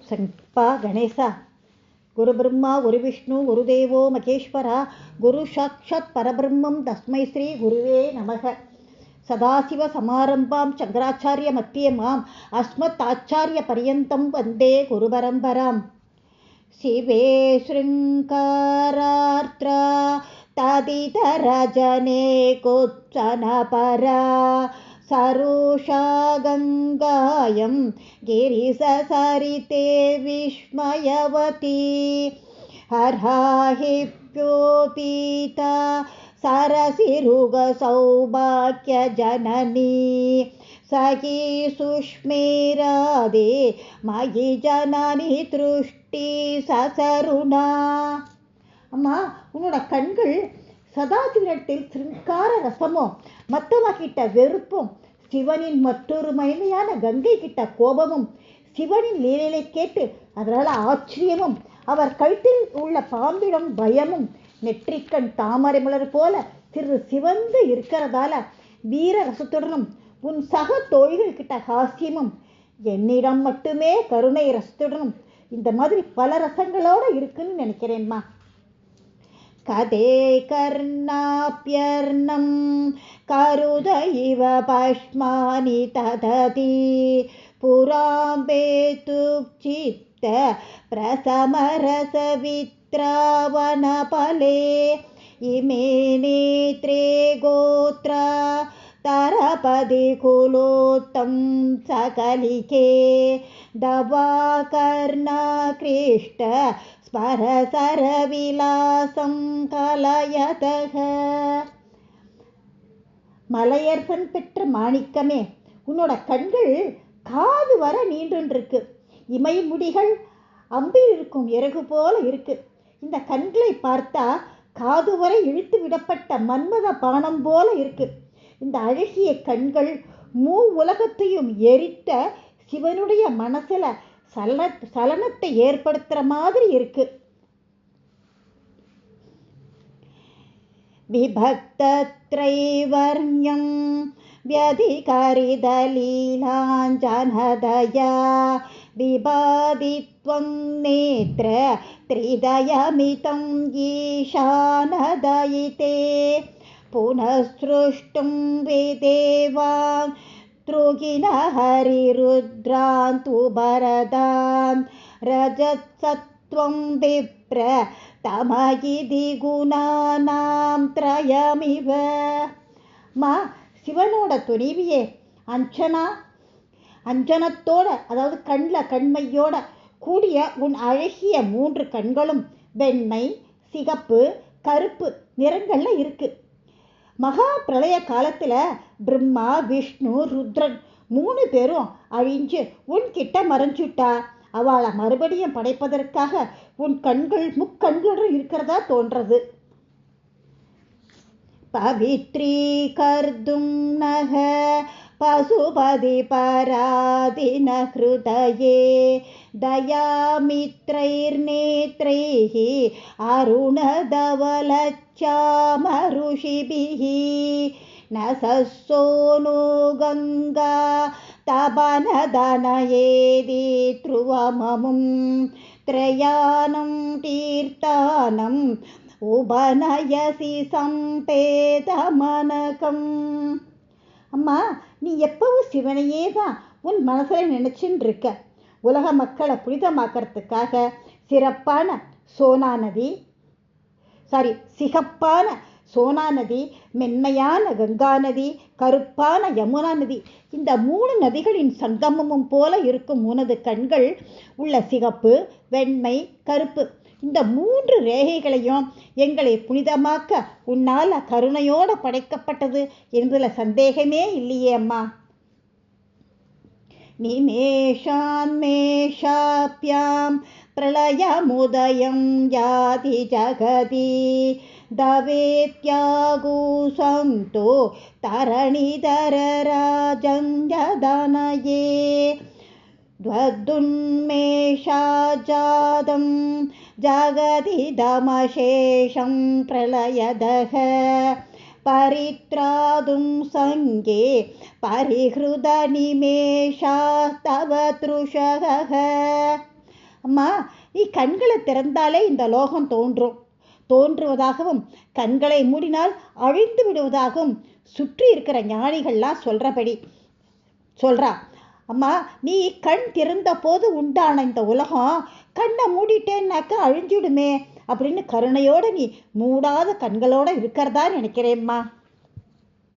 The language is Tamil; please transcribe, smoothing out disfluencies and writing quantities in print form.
சங்கப்பா கணேசா. குரு பிரம்மா குரு விஷ்ணு குரு தேவோ மகேஸ்வரா குரு சாட்சாத் பரபிரம்மம் தஸ்மை ஸ்ரீ குருவே நமக. சதாசிவ சமாரம்பாம் சங்கராச்சாரிய மத்தியமாம் அஸ்மத் ஆச்சாரிய பரியந்தம் வந்தே குரு பரம்பராம். சிவே ஸ்ருங்காரார்த்ரா ததிதரஜனே குத்சனபரா சருஷா கங்காயம் கிரிசசரிதே விஸ்மயவதி ஹர்ஹாஹிப்யோபீதா சரசிருக சௌபாக்ய ஜனனி சகி சுஷ்மேராதே மயி ஜனனி திருஷ்டி சசருணா. அம்மா, உன்னோட கண்கள் சதாசிவனிடத்தில் சிருங்கார ரசமும் மற்றவ கிட்ட வெறுப்பும், சிவனின் மற்றொரு மகிமையான கங்கை கிட்ட கோபமும், சிவனின் லீலைகளை கேட்டு அதனால ஆச்சரியமும், அவர் கழுத்தில் உள்ள பாம்பிடம் பயமும், நெற்றிக்கண் தாமரை மலர் போல சிறு சிவந்து இருக்கிறதால வீர ரசத்துடனும், உன் சக தோழிகள் கிட்ட ஹாஸ்யமும், என்னிடம் மட்டுமே கருணை ரசத்துடனும், இந்த மாதிரி பல ரசங்களோட இருக்குன்னு நினைக்கிறேன்மா. கதே கர்ணாப்யர்ணம் கருத இவ பஷ்மானி தததி புராம்பேது சித்த பிரசமரசவித்ராவணபலே இமே நேத்ரே கோத்ரா தரபதி குலோத்தம் சகலிகே தவா கர்ணா கிருஷ்ட ஸ்மரசரவிலாசம் கலயதக. மலையர்கன் பெற்ற மாணிக்கமே, உன்னோட கண்கள் காது வர நீண்டுருக்கு. இமை முடிகள் அம்பில் இருக்கும் இறகு போல இருக்கு. இந்த கண்களை பார்த்தா காது வரை இழுத்து விடப்பட்ட மன்மத பானம் போல இருக்கு. இந்த அழகிய கண்கள் உலகத்தையும் எரித்த சிவனுடைய மனசுல சலனத்தை ஏற்படுத்துற மாதிரி இருக்கு. விபக்தத்ரைவர்யம் வியதிகரிதலீலாஞ்சனதயா விபாதித்வம் நேத்ர த்ரிதயமிதம் ஈஷானதயிதே புனஸ்ருஷ்டும் விதேவான் த்ருகின ஹரிருத்ரான் துபரதான் ரஜத் சத்வம் விப்ர தமகிதி குணானாம் த்ரயமிவ. மா, சிவனோட துணைவியே, அஞ்சனத்தோட, அதாவது கண்மையோட கூடிய உன் அழகிய 3 கண்களும் வெண்மை, சிகப்பு, கருப்பு நிறங்கள்ல இருக்கு. மகா பிரளய காலத்துல பிரம்மா, விஷ்ணு, ருத்ரன் 3 பேரும் அழிஞ்சு உன்கிட்ட மறைஞ்சுட்டா. அவளை மறுபடியும் படைப்பதற்காக உன் கண்கள் முக்கண்களுடன் இருக்கிறதா தோன்றது. பவித்ரீ கர்தும் நக பசுபதி பராதின ஹிருதயே தயாமித்ரைர்நேத்ரைஹி அருணதவலச்சாமருஷிபிஹி நசசோனோ கங்கா தபனதனயேதி த்ருவமமும் த்ரயானம் தீர்த்தானம் உபநயசி சம்பேதமனகம். அம்மா, நீ எப்பவும் சிவனையே தான் உன் மனசுல நினைச்சுன்னு இருக்க. உலக மக்களை புனிதமாக்கிறதுக்காக சிகப்பான சோனா நதி, மென்மையான கங்கா நதி, கருப்பான யமுனா நதி, இந்த 3 நதிகளின் சங்கமமும் போல இருக்கும் உனது கண்கள் உள்ள சிகப்பு, வெண்மை, கருப்பு, இந்த 3 ரேகைகளையும் எங்களை புனிதமாக்க உன்னால கருணையோட படைக்கப்பட்டது என்பதுல சந்தேகமே இல்லையே அம்மா. நிமேஷான்மேஷாப்யாம் பிரளயமுதயம் யாதி ஜகதி தவேத்யாகு சந்தோ தரணிதரராஜஞ்சதனயே த்வதுன்மேஷாஜாதம் ஜகதிதமசேஷம் பிரளயதக பரித்ராதும் சங்கே பரிஹ்ருத நிமேஷாஸ்தவ த்ருஷக. அம்மா, நீ கண்களை திறந்தாலே இந்த லோகம் தோன்றுவதாகவும் கண்களை மூடினால் அழிந்து விடுவதாகவும் சுற்றி இருக்கிற ஞானிகள்லாம் சொல்றா. அம்மா, நீ கண் திறந்த போது உண்டான இந்த உலகம் கண்ணை மூடிட்டேன்னாக்கா அழிஞ்சுடுமே அப்படின்னு கருணையோட நீ மூடாத கண்களோட இருக்கிறதா நினைக்கிறேம்மா.